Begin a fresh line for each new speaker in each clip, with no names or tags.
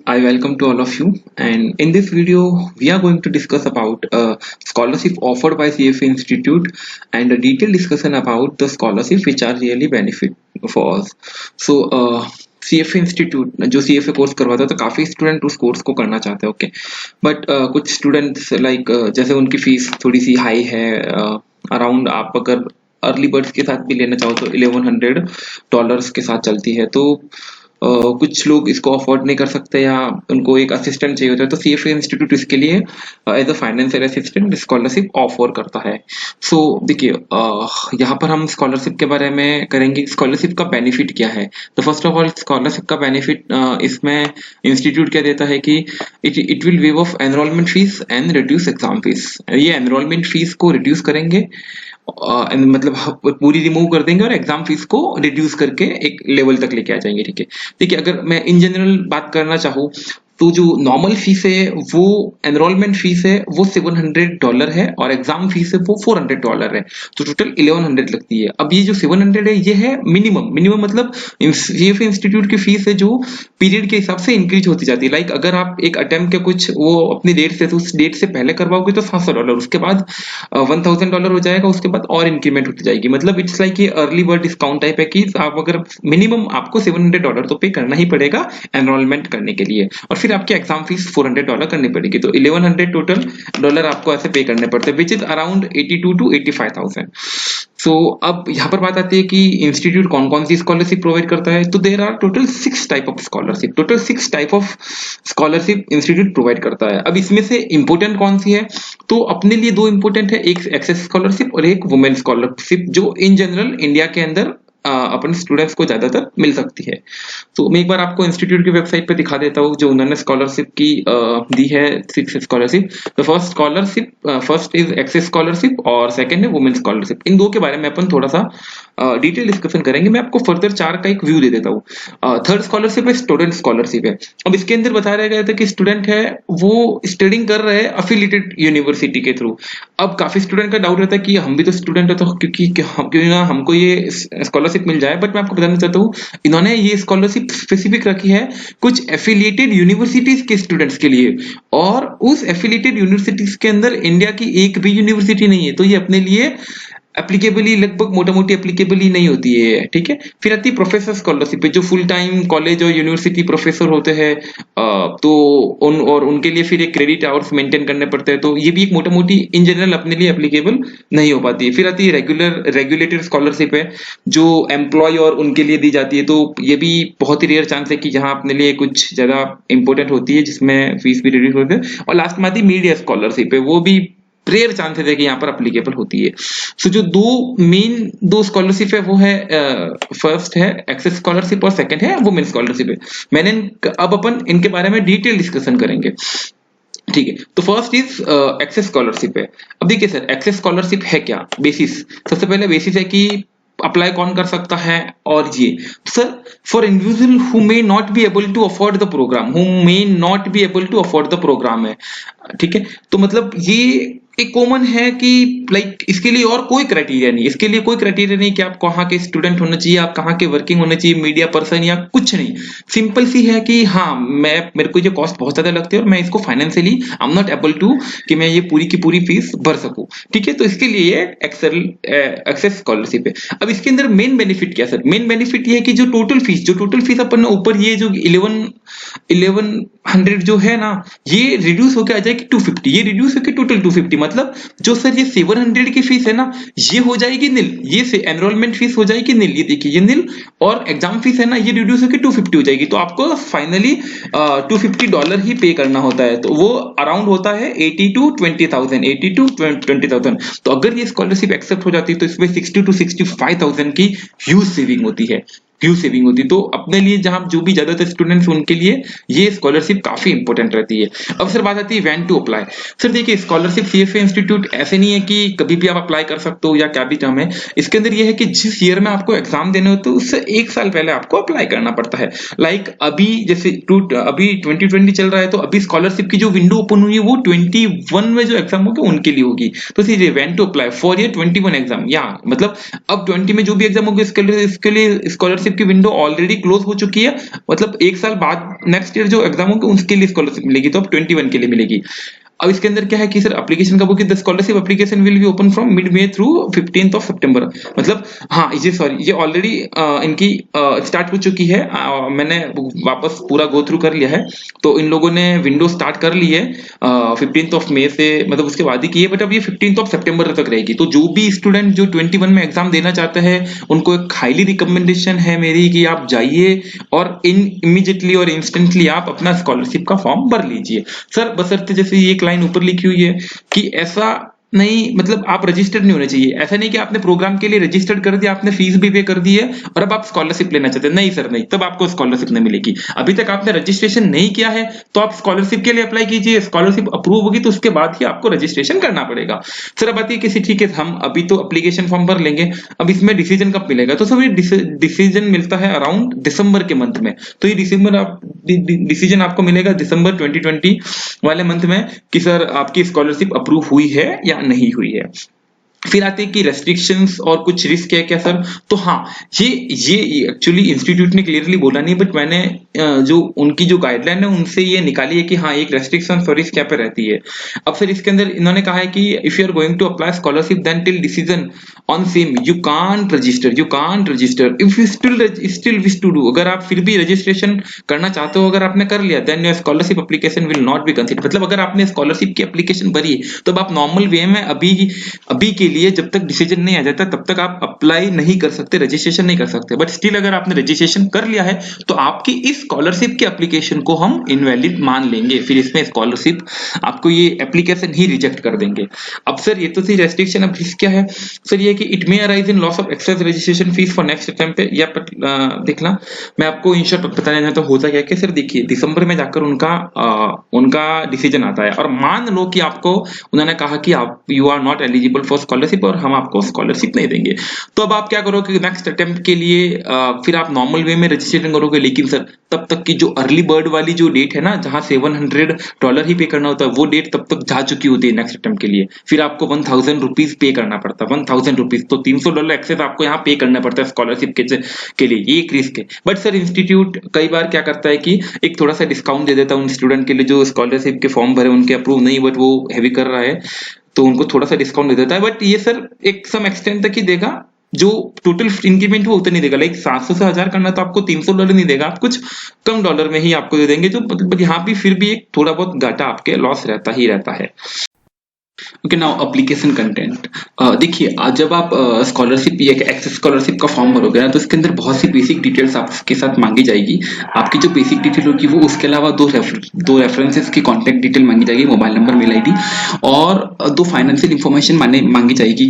I welcome to all of you, and in this video we are going to discuss about a scholarship offered by CFA Institute and a detailed discussion about the scholarship which are really benefit for us. So CFA Institute जो CFA course करवाता है तो काफ़ी student उस course को करना चाहते हैं, ओके, बट कुछ स्टूडेंट्स लाइक जैसे उनकी फीस थोड़ी सी हाई है, अराउंड आप अगर अर्ली बर्ड्स के साथ भी लेना चाहो तो $1100 के साथ चलती है। तो कुछ लोग इसको अफोर्ड नहीं कर सकते या उनको एक असिस्टेंट चाहिए होता है, तो सीएफए इंस्टीट्यूट इसके लिए as a financial assistant scholarship offer करता है। सो देखिए, यहाँ पर हम स्कॉलरशिप के बारे में करेंगे। स्कॉलरशिप का बेनिफिट क्या है? तो फर्स्ट ऑफ ऑल स्कॉलरशिप का बेनिफिट इसमें इंस्टीट्यूट क्या देता है कि it will wave of enrolment fees and reduce exam fees. ये एनरोलमेंट फीस को रिड्यूस करेंगे, मतलब पूरी रिमूव कर देंगे और एग्जाम फीस को रिड्यूस करके एक लेवल तक लेके आ जाएंगे। ठीक है, देखिए अगर मैं इन जनरल बात करना चाहूँ तो जो नॉर्मल फीस है वो एनरोलमेंट फीस है वो $700 है और एग्जाम फीस है वो $400 है, तो टोटल 1100 लगती है। अब ये जो 700 है ये है मिनिमम मतलब सीएफए इंस्टीट्यूट की फीस है जो पीरियड के हिसाब से इंक्रीज होती जाती है। लाइक अगर आप एक अटेम्प्ट के कुछ वो अपनी डेट से तो उस डेट से पहले करवाओगे तो $700, उसके बाद $1000 हो जाएगा, उसके बाद और इंक्रीमेंट होती जाएगी। मतलब इट्स लाइक ये अर्ली बर्ड डिस्काउंट टाइप है कि आप अगर मिनिमम आपको $700 तो पे करना ही पड़ेगा एनरोलमेंट करने के लिए, और फिर आपकी एग्जाम फीस $400 करनी पड़ेगी, तो 1100 टोटल डॉलर आपको ऐसे पे करने पड़ते हैं, विच इज अराउंड 82 to 85,000। सो अब यहाँ पर बात आती है कि इंस्टीट्यूट कौन कौन सी स्कॉलरशिप प्रोवाइड करता है। तो there are total 6 type of scholarship institute provide करता है। अब इसमें से इंपोर्टेंट कौन सी है? तो अपने लिए दो इंपोर्टेंट है, एक एक्सेस स्कॉलरशिप और एक वुमेन स्कॉलरशिप, जो इन जनरल इंडिया के अंदर अपने स्टूडेंट्स को ज्यादातर मिल सकती है। तो मैं एक बार आपको इंस्टीट्यूट की वेबसाइट पे दिखा देता हूँ जो उन्होंने स्कॉलरशिप की दी है, 6 स्कॉलरशिप। तो फर्स्ट इज एक्सेस स्कॉलरशिप और सेकंड है वुमेन स्कॉलरशिप। इन दो के बारे में अपन थोड़ा सा डिटेल डिस्कशन करेंगे। मैं आपको फर्दर 4 का एक व्यू दे देता हूँ। थर्ड स्कॉलरशिप है स्टूडेंट स्कॉलरशिप है। अब इसके अंदर बताया गया था कि स्टूडेंट है वो स्टडिंग कर रहे हैं अफिलिएटेड यूनिवर्सिटी के थ्रू। अब काफी स्टूडेंट का डाउट रहता है कि हम भी तो स्टूडेंट है तो क्यों ना हमको ये स्कॉलरशिप मिल जाए, बट मैं आपको बताना चाहता हूँ इन्होंने ये स्कॉलरशिप स्पेसिफिक रखी है कुछ एफिलिएटेड यूनिवर्सिटीज के स्टूडेंट्स के लिए, और उस एफिलिएटेड यूनिवर्सिटीज के अंदर इंडिया की एक भी यूनिवर्सिटी नहीं है, तो ये अपने लिए एप्लीकेबली लगभग मोटा मोटी एप्लीकेबल ही नहीं होती है। ठीक है, फिर आती है प्रोफेसर स्कॉलरशिप है, जो फुल टाइम कॉलेज और यूनिवर्सिटी प्रोफेसर होते हैं, तो उनके लिए फिर एक क्रेडिट आवर्स मेंटेन करने पड़ते हैं, तो ये भी एक मोटा मोटी इन जनरल अपने लिए एप्लीकेबल नहीं हो पाती है। फिर आती है रेगुलेटेड स्कॉलरशिप है जो एम्प्लॉय और उनके लिए दी जाती है, तो ये भी बहुत ही रेयर चांस है कि जहां अपने लिए कुछ ज्यादा इंपॉर्टेंट होती है जिसमें फीस भी रिड्यूस होती है। और लास्ट में आती है मीडिया स्कॉलरशिप है, वो भी रेयर चांसेस है कि यहाँ पर अप्लीकेबल होती है। सो जो दो स्कॉलरशिप है वो है फर्स्ट है एक्सेस स्कॉलरशिप और सेकंड है वुमेन स्कॉलरशिप है। मैंने अब अपन इनके बारे में डिटेल डिस्कशन करेंगे। ठीक है, तो फर्स्ट इज एक्सेस स्कॉलरशिप है। अब देखिए सर, एक्सेस स्कॉलरशिप है क्या? बेसिस, सबसे पहले बेसिस है कि अप्लाई कौन कर सकता है, और ये sir for individual who may not be able to afford the program है। ठीक है, तो मतलब ये एक कॉमन है कि लाइक इसके लिए और कोई क्राइटेरिया नहीं कि आप कहाँ के स्टूडेंट होना चाहिए, आप कहाँ के वर्किंग होना चाहिए, मीडिया पर्सन या कुछ नहीं। सिंपल सी है कि हाँ मेरे को ये कॉस्ट बहुत ज्यादा लगती है और मैं इसको financially I am not able to कि मैं ये पूरी की पूरी फीस भर सकूं। ठीक है, तो इसके लिए एक्सेस स्कॉलरशिप है। अब इसके अंदर मेन बेनिफिट क्या सर? मेन बेनिफिट ये है कि जो टोटल फीस अपन ऊपर ये जो 1100 जो है ना, ये रिड्यूस होकर आ जाएगी 250, ये रिड्यूस होकर टोटल 250। मतलब जो सर ये 700 की फीस है ना, ये हो जाएगी नील, ये से एनरोलमेंट फीस हो जाएगी नील, ये देखिए ये नील, और एग्जाम फीस है ना ये रिड्यूस होकर 250 हो जाएगी, तो आपको फाइनली $250 ही पे करना होता है, तो वो अराउंड होता है 80 to 20,000। तो अगर ये स्कॉलरशिप एक्सेप्ट हो जाती है तो इसमें 60 to 65,000 की ह्यूज सेविंग होती है। तो अपने लिए जहां जो भी ज्यादातर स्टूडेंट्स उनके लिए ये स्कॉलरशिप काफी इंपॉर्टेंट रहती है। अब सर बात आती है व्हेन टू अप्लाई। सर देखिए, स्कॉलरशिप सीएफए इंस्टीट्यूट ऐसे नहीं है कि कभी भी आप अप्लाई कर सकते हो या क्या भी टर्म है। इसके अंदर ये है कि जिस ईयर में आपको एग्जाम देने होते हैं उससे 1 साल पहले आपको अप्लाई करना पड़ता है। लाइक अभी जैसे अभी 2020 चल रहा है, तो अभी स्कॉलरशिप की जो विंडो ओपन हुई है वो 21 में जो एग्जाम होगा उनके लिए होगी। तो सीधे व्हेन टू अप्लाई फॉर ये 21 एग्जाम, या मतलब अब 20 में जो भी एग्जाम होगी इसके लिए स्कॉलरशिप स्कॉलरशिप की विंडो ऑलरेडी क्लोज हो चुकी है, मतलब एक साल बाद नेक्स्ट ईयर जो एग्जाम होंगे उसके लिए स्कॉलरशिप मिलेगी, तो अब 21 के लिए मिलेगी। अब इसके अंदर क्या है कि सर एप्लीकेशन कब होगी, the scholarship application will be open from mid May through 15th of सितंबर, मतलब हाँ ये सॉरी ये ऑलरेडी इनकी स्टार्ट हो चुकी है, मैंने वापस पूरा गो थ्रू कर लिया है, तो इन लोगों ने विंडो स्टार्ट कर ली है 15th ऑफ मे से, मतलब उसके बाद ही की है, बट अब ये 15th ऑफ सितंबर तक रहेगी। तो जो भी स्टूडेंट जो 21 में एग्जाम देना चाहते हैं उनको एक हाईली रिकमेंडेशन है मेरी कि आप जाइए और इमीडिएटली और इंस्टेंटली आप अपना स्कॉलरशिप का फॉर्म भर लीजिए। सर बशर्ते जैसे ये लाइन ऊपर लिखी हुई है कि ऐसा नहीं, मतलब आप रजिस्टर्ड नहीं होने चाहिए, ऐसा नहीं कि आपने प्रोग्राम के लिए रजिस्टर्ड कर दिया, आपने फीस भी पे कर दी है और अब आप स्कॉलरशिप लेना चाहते हैं, नहीं सर नहीं, तब आपको स्कॉलरशिप नहीं मिलेगी। अभी तक आपने रजिस्ट्रेशन नहीं किया है तो आप स्कॉलरशिप के लिए अप्लाई कीजिए, स्कॉलरशिप अप्रूव होगी तो उसके बाद ही आपको रजिस्ट्रेशन करना पड़ेगा। सर अब आती है किसी, ठीक है हम अभी तो एप्लीकेशन फॉर्म भर लेंगे, अब इसमें डिसीजन कब मिलेगा, तो सर ये डिसीजन मिलता है अराउंड दिसंबर के मंथ में, तो ये डिसीजन आपको मिलेगा दिसंबर 2020 वाले मंथ में कि सर आपकी स्कॉलरशिप अप्रूव हुई है या नहीं हुई है। फिर आते हैं कि रेस्ट्रिक्शंस और कुछ रिस्क है क्या सर, तो हाँ ये एक्चुअली इंस्टीट्यूट ने क्लियरली बोला नहीं, बट मैंने जो उनकी जो गाइडलाइन है उनसे ये निकाली है कि हाँ एक रेस्ट्रिक्शन और रिस्क क्या पे रहती है। अब सर इसके अंदर इन्होंने कहा है कि if you are going to apply scholarship then till decision on same you can't register if you still wish to do, अगर आप फिर भी रजिस्ट्रेशन करना चाहते हो, अगर आपने कर लिया then your scholarship application will not be consider, मतलब अगर आपने स्कॉलरशिप की एप्लीकेशन भरी है तो आप नॉर्मल वे में अभी के लिए जब तक डिसीजन नहीं आ जाता तब तक आप अप्लाई नहीं कर सकते, रजिस्ट्रेशन नहीं कर सकते, बट स्टिल अगर आपने रजिस्ट्रेशन कर लिया है तो आपकी इस स्कॉलरशिप की एप्लीकेशन को हम इनवैलिड मान लेंगे, फिर इसमें स्कॉलरशिप आपको ये एप्लीकेशन ही रिजेक्ट कर देंगे। अब सर ये तो थी रेस्ट्रिक्शन, अब रिस्क क्या है सर, ये कि it may arise in loss of access registration fees for next attempt पे, या देखना मैं आपको इन शॉर्ट बताना चाहता हूं होता क्या सर, देखिए दिसंबर में जाकर उनका डिसीजन आता है और मान लो कि आपको उन्होंने कहा कि आप you are not eligible for scholarship और हम आपको स्कॉलरशिप नहीं देंगे, तो अब आप क्या करोगे नेक्स्ट अटेम्प्ट के लिए फिर आप नॉर्मल वे में रजिस्ट्रेशन करोगे, लेकिन सर तब तक की जो अर्ली बर्ड वाली जो डेट है ना जहां $700 ही पे करना होता है वो डेट तब तक जा चुकी होती है नेक्स्ट अटेम्प्ट के लिए, फिर आपको 1000 रुपीज पे करना पड़ता है, 1000 रुपीज, तो $300 एक्सेस आपको यहाँ पे करना पड़ता है स्कॉलरशिप के लिए, ये एक रिस्क है। बट सर इंस्टीट्यूट कई बार क्या करता है कि एक थोड़ा सा डिस्काउंट दे देता है उन स्टूडेंट के लिए जो स्कॉलरशिप के फॉर्म भरे उनके अप्रूव नहीं बट वो हैवी कर रहा है, तो उनको थोड़ा सा डिस्काउंट दे देता है, बट ये सर एक सम एक्सटेंट तक ही देगा, जो टोटल इंक्रीमेंट वो उतना नहीं देगा, लाइक 700 से 1000 करना तो आपको $300 नहीं देगा, आप कुछ कम डॉलर में ही आपको दे देंगे, जो मतलब यहाँ भी फिर भी एक थोड़ा बहुत घाटा आपके लॉस रहता ही रहता है। ओके नाउ एप्लीकेशन कंटेंट, देखिए जब आप स्कॉलरशिप या एक्सेस स्कॉलरशिप का फॉर्म भरोगे ना तो इसके अंदर बहुत सी बेसिक डिटेल्स आपके साथ मांगी जाएगी, आपकी जो बेसिक डिटेल होगी वो, उसके अलावा दो रेफरेंसेस की कॉन्टैक्ट डिटेल मांगी जाएगी, मोबाइल नंबर, मेल आईडी, और दो फाइनेंशियल इंफॉर्मेशन मांगी जाएगी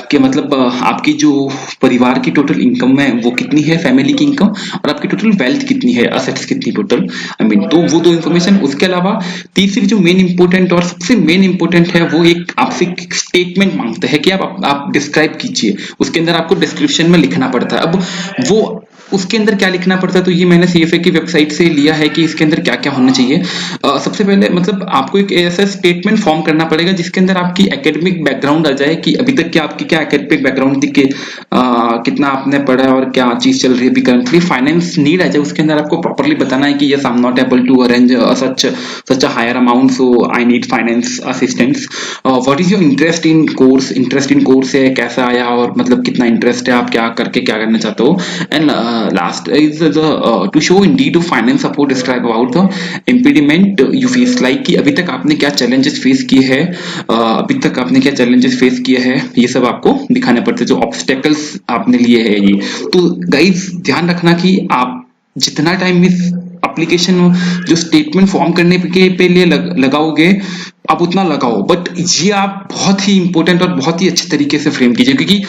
कि मतलब आपकी जो परिवार की टोटल इनकम है वो कितनी है, फैमिली की इनकम, और आपकी टोटल वेल्थ कितनी है, असेट्स कितनी टोटल, आई मीन, तो वो दो इन्फॉर्मेशन। उसके अलावा तीसरी जो मेन इंपॉर्टेंट और सबसे मेन इंपॉर्टेंट है वो एक आपसे स्टेटमेंट मांगते हैं कि आप डिस्क्राइब कीजिए, उसके अंदर आपको डिस्क्रिप्शन में लिखना पड़ता है। अब वो उसके अंदर क्या लिखना पड़ता है, तो ये मैंने सीएफए की वेबसाइट से लिया है कि इसके अंदर क्या क्या होना चाहिए। सबसे पहले मतलब आपको एक ऐसा स्टेटमेंट फॉर्म करना पड़ेगा जिसके अंदर आपकी एकेडमिक बैकग्राउंड आ जाए कि अभी तक क्या आपकी क्या एकेडमिक बैकग्राउंड थी, कि कितना आपने पढ़ा है और क्या चीज चल रही है अभी करंटली। फाइनेंस नीड आ जाए, उसके अंदर आपको प्रॉपर्ली बताना है कि yes I am not able to arrange such a higher amount so I need finance assistance. What is your interest in course है कैसा आया और मतलब कितना इंटरेस्ट है, आप क्या करके क्या करना चाहते हो। And last is to show in detail finance support, describe about the impediment you face, like कि अभी तक आपने क्या challenges face किए हैं, अभी तक आपने क्या challenges face किए हैं, ये सब आपको दिखाने पड़ते हैं, जो obstacles आपने लिए हैं ये। तो गाइज ध्यान रखना कि आप जितना टाइम इस एप्लीकेशन जो स्टेटमेंट फॉर्म करने के लिए लगाओगे आप उतना लगाओ, बट ये आप बहुत ही इंपॉर्टेंट और बहुत ही अच्छे तरीके से फ्रेम कीजिए, क्योंकि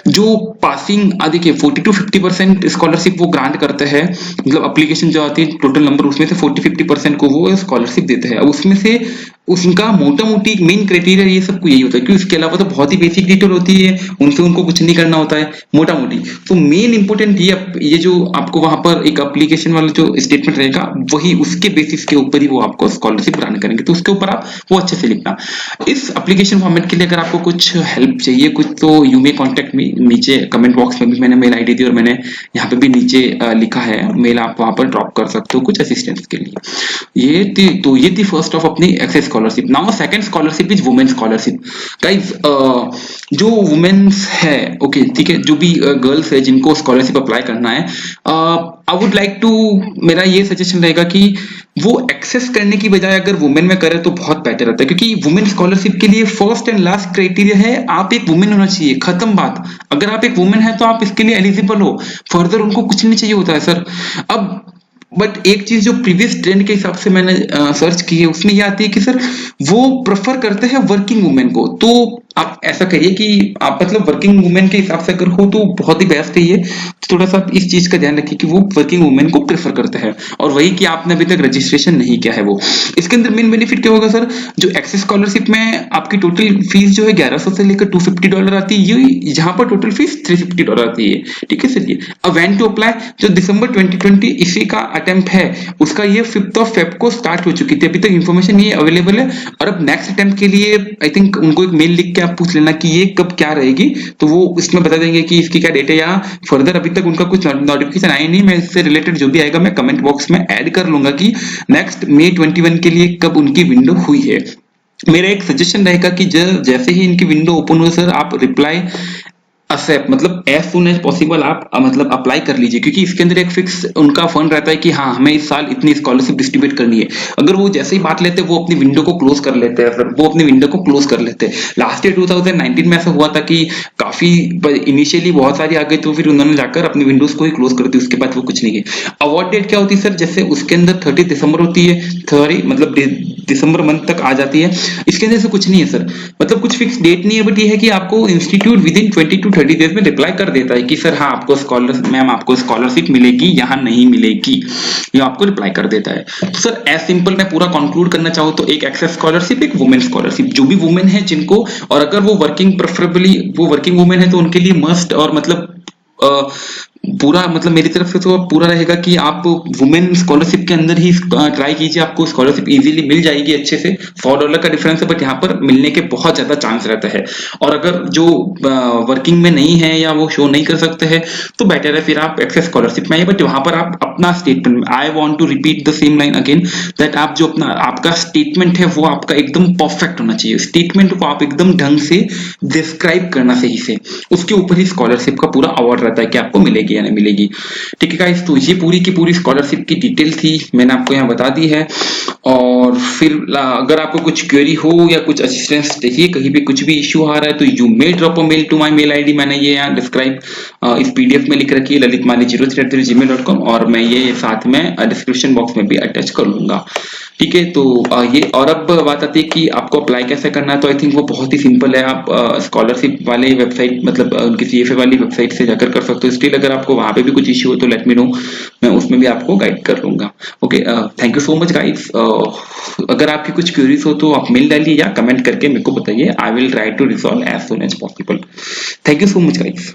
जो पासिंग देखिए 40 to 50% स्कॉलरशिप वो ग्रांट करते हैं, मतलब एप्लीकेशन जो आती है टोटल नंबर उसमें से 40-50% को वो स्कॉलरशिप देते हैं। अब उसमें से उनका मोटा मोटी मेन क्राइटेरिया ये सबको यही होता है कि उसके अलावा तो बहुत ही बेसिक डिटेल होती है, उनसे उनको कुछ नहीं करना होता है मोटा मोटी। तो मेन इंपॉर्टेंट ये जो आपको वहां पर एक एप्लीकेशन वाला जो स्टेटमेंट रहेगा वही उसके बेसिस के ऊपर ही वो आपको स्कॉलरशिप ग्रांट करेंगे, तो उसके ऊपर आप वो अच्छे से लिखना। इस एप्लीकेशन फॉर्मेट के लिए अगर आपको कुछ हेल्प चाहिए कुछ, तो यू मे कॉन्टेक्ट मी। नीचे कमेंट बॉक्स में भी मैंने मेल आईडी दी और मैंने यहाँ पे भी नीचे लिखा है मेल, आप वहां पर ड्रॉप कर सकते हो कुछ असिस्टेंस के लिए। ये थी फर्स्ट ऑफ अपनी access scholarship. Now second scholarship is women scholarship. Guys जो वुमेन्स है, ओके ठीक है, जो भी गर्ल्स है जिनको स्कॉलरशिप अप्लाई करना है, आई वुड लाइक टू, मेरा ये सजेशन रहेगा कि वो एक्सेस करने की बजाय अगर वुमेन में करे तो बहुत बेटर रहता है, क्योंकि वुमेन स्कॉलरशिप के लिए फर्स्ट एंड लास्ट क्राइटेरिया है आप एक वुमेन होना चाहिए, खत्म बात। अगर आप एक वुमेन है तो आप इसके लिए एलिजिबल हो, फर्दर उनको कुछ नहीं चाहिए होता है सर। अब बट एक चीज जो प्रीवियस ट्रेंड के हिसाब से मैंने सर्च की है उसमें ये आती है कि सर वो प्रेफर करते हैं वर्किंग वुमेन को। तो आप ऐसा करिए कि आप मतलब वर्किंग वुमेन के हिसाब से अगर हो तो बहुत ही बेस्ट है ये। तो थोड़ा सा इस चीज का ध्यान रखिए कि वो वर्किंग वुमेन को प्रेफर करते हैं, और वही कि आपने अभी तक रजिस्ट्रेशन नहीं किया है वो। इसके अंदर मेन बेनिफिट क्या होगा सर, जो एक्सेस स्कॉलरशिप में आपकी टोटल फीस जो है 1100 से लेकर $250 आती है, ये जहां पर टोटल फीस $350 आती है, ठीक है सर। ये अब व्हेन टू अप्लाई, जो दिसंबर 2020 इसी का अटेम्प्ट है उसका ये 5 फेब को स्टार्ट हो चुकी थी, अभी तक इन्फॉर्मेशन ये अवेलेबल है। और अब नेक्स्ट अटेम्प्ट के लिए आई थिंक उनको एक मेल लिख के आप पूछ लेना कि ये कब क्या रहेगी, तो वो इसमें बता देंगे कि इसकी क्या डेट है। या फर्दर अभी तक उनका कुछ नोटिफिकेशन आया नहीं, मैं इससे रिलेटेड जो भी आएगा मैं कमेंट बॉक्स में ऐड कर लूंगा कि नेक्स्ट May 21 के लिए कब उनकी विंडो हुई है। मेरा एक सजेशन रहेगा कि जैसे ही इनकी विंडो ओपन हो सर, आप रिप्लाई एक्सेप्ट मतलब एज सुन एज पॉसिबल आप मतलब अप्लाई कर लीजिए, क्योंकि इसके अंदर एक फिक्स उनका फंड रहता है कि हाँ हमें इस साल इतनी स्कॉलरशिप डिस्ट्रीब्यूट करनी है। अगर वो जैसे ही बात लेते हैं वो अपनी विंडो को क्लोज कर लेते हैं, फिर वो अपनी विंडो को क्लोज कर लेते हैं। लास्ट ईयर 2019 में ऐसा हुआ था कि काफी इनिशियली बहुत सारी आ गई, तो फिर उन्होंने जाकर अपनी विंडोज को ही क्लोज कर दी, उसके बाद वो कुछ नहीं है। अवार्ड डेट क्या होती है सर, जैसे उसके अंदर 30 दिसंबर होती है, सॉरी मतलब दिसंबर मंथ तक आ जाती है। इसके अंदर से कुछ नहीं है सर, मतलब कुछ फिक्स डेट नहीं है, बट ये है कि आपको institute with in 20 to 30 days में रिप्लाई कर देता है कि सर हाँ आपको स्कॉलरशिप, मैम आपको स्कॉलरशिप मिलेगी, यहाँ नहीं मिलेगी, ये आपको रिप्लाई कर देता है। तो सर एज सिंपल मैं पूरा कंक्लूड करना चाहूँ तो एक एक्सेस स्कॉलरशिप, एक वुमेन स्कॉलरशिप, जो भी वुमेन है जिनको, और अगर वो वर्किंग प्रेफरेबली वो वर्किंग वुमेन है तो उनके लिए मस्ट, और मतलब पूरा मतलब मेरी तरफ से तो पूरा रहेगा कि आप वुमेन स्कॉलरशिप के अंदर ही ट्राई कीजिए, आपको स्कॉलरशिप इजीली मिल जाएगी अच्छे से। $100 का डिफरेंस है, बट यहाँ पर मिलने के बहुत ज्यादा चांस रहता है। और अगर जो वर्किंग में नहीं है या वो शो नहीं कर सकते हैं तो बेटर है फिर आप एक्सेस स्कॉलरशिप में आइए, बट वहां पर आप अपना statement, I want to repeat the same line again, that आप जो अपना आपका स्टेटमेंट है वो आपका एकदम परफेक्ट होना चाहिए। स्टेटमेंट को आप एकदम ढंग से डिस्क्राइब करना सही से, उसके ऊपर ही स्कॉलरशिप का पूरा अवार्ड रहता है कि आपको मिलेगी या नहीं मिलेगी। ठीक है गाइस, तो ये पूरी की पूरी स्कॉलरशिप की डिटेल थी, मैंने आपको यहाँ बता दी है। और फिर अगर आपको कुछ क्वेरी हो या कुछ असिस्टेंस चाहिए, कहीं भी कुछ भी इश्यू आ रहा है, तो you may drop a mail to my mail ID, मैंने ये यहाँ डिस्क्राइब इस पीडीएफ में लिख रखी है, lalitmali03@gmail.com, और मैं ये साथ में डिस्क्रिप्शन बॉक्स में भी अटैच कर लूंगा। ठीक है, तो ये, और अब बात आती है कि आपको अप्लाई कैसे करना है, तो आई थिंक वो बहुत ही सिंपल है। आप स्कॉलरशिप वाले वेबसाइट, मतलब उनकी सीएफए वाली वेबसाइट से जाकर कर सकते हो। स्टिल अगर आपको वहां पे भी कुछ इश्यू हो तो लेट मी नो, मैं उसमें भी आपको गाइड कर लूंगा। Okay, thank you so much guys. अगर आपकी कुछ क्वेरीज हो तो आप मेल डालिए या कमेंट करके मेरे को बताइए, I will try to resolve as soon as possible. Thank you so much guys.